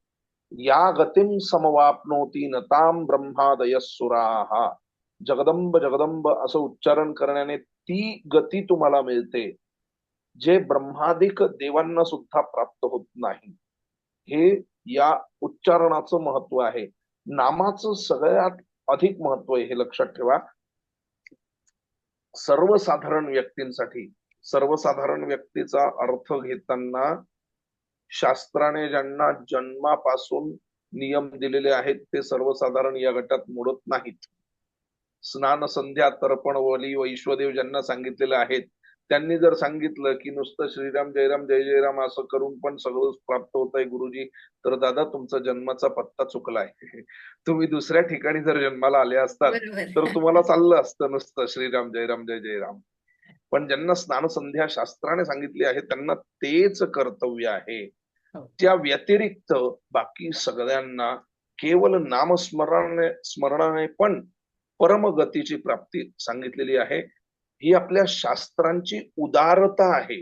या गतिम समवाप्नोती नताम ब्रह्मादय सुराहा. जगदंब जगदंब असं उच्चारण करण्याने ती गती तुम्हाला मिळते जे ब्रह्मादिक देवांना सुद्धा प्राप्त होत नाही. हे या उच्चारणाचं महत्व आहे. नामाचं सगळ्यात अधिक महत्व आहे, हे लक्षात ठेवा. सर्वसाधारण व्यक्तींसाठी, सर्वसाधारण व्यक्तीचा अर्थ घेताना शास्त्राने ज्यांना जन्मापासून नियम दिलेले आहेत ते सर्वसाधारण या गटात मोडत नाहीत. स्नान, संध्या, तर्पण, बली, वैश्वदेव ज्यांना सांगितलेले आहेत, त्यांनी जर सांगितलं की नुसतं श्रीराम जयराम जय जयराम असं करून पण सगळं प्राप्त होत आहे गुरुजी, तर दादा तुमचा जन्माचा पत्ता चुकलाय. तुम्ही दुसऱ्या ठिकाणी जर जन्माला आले असतात बरोबर. तर तुम्हाला चाललं असतं नुसतं श्रीराम जयराम जय जयराम. पण ज्यांना स्नान संध्या शास्त्राने सांगितली आहे त्यांना तेच कर्तव्य आहे. हो. त्या व्यतिरिक्त बाकी सगळ्यांना केवळ स्मरणाने पण परमगतीची प्राप्ती सांगितलेली आहे. ही आपल्या शास्त्रांची उदारता आहे.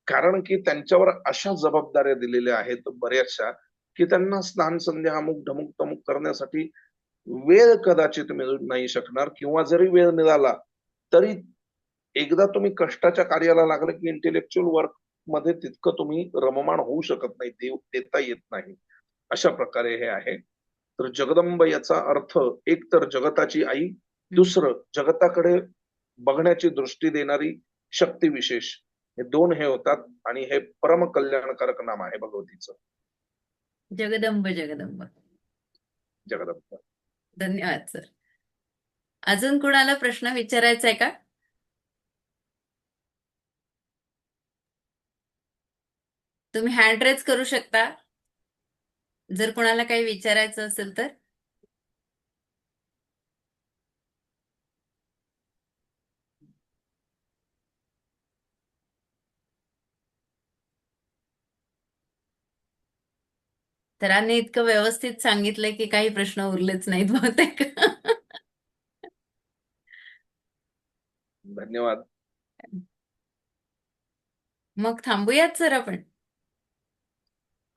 कारण की त्यांच्यावर अशा जबाबदाऱ्या दिलेल्या आहेत बऱ्याचशा, की त्यांना स्नान संध्या अमुक ढमुक तमुक करण्यासाठी वेळ कदाचित मिळू नाही शकणार, किंवा जरी वेळ मिळाला तरी एकदा तुम्ही कष्टाच्या कार्याला लागलं की इंटेलेक्च्युअल वर्क मध्ये तितकं तुम्ही रममाण होऊ शकत नाही, देता येत नाही. अशा प्रकारे हे आहे. तर जगदंब याचा अर्थ एक तर जगताची आई, दुसरं जगताकडे बघण्याची दृष्टी देणारी शक्ती विशेष, हे दोन हे होतात. आणि हे परम कल्याणकारक नाम आहे भगवतीचं, जगदंब जगदंब. जगदंब. धन्यवाद सर. अजून कुणाला प्रश्न विचारायचा आहे का? तुम्ही हँड रेज करू शकता जर कुणाला काही विचारायचं असेल तर. सरांनी इतकं व्यवस्थित सांगितलंय की काही प्रश्न उरलेच नाहीत बहुतेक. धन्यवाद. मग थांबूयात सर आपण.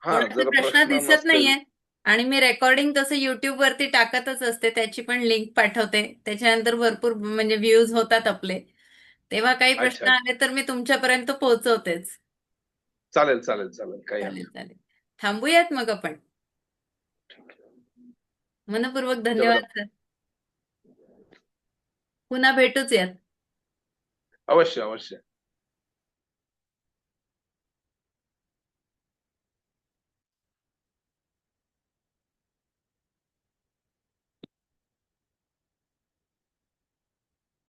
हा, कोणाचे जर प्रश्न प्रश्न दिसत नसतील. नाहीये आणि मी रेकॉर्डिंग तसं युट्यूब वरती टाकतच असते, त्याची पण लिंक पाठवते, त्याच्यानंतर भरपूर म्हणजे व्ह्यूज होतात आपले. तेव्हा काही अच्छा प्रश्न अच्छा, आले तर मी तुमच्यापर्यंत पोहोचवतेच. चालेल चालेल चालेल, काही चालेल हरकत चालेल. थांबूयात मग आपण. नाही. मनपूर्वक धन्यवाद जगदंब. सर. पुन्हा भेटूच यात. अवश्य अवश्य.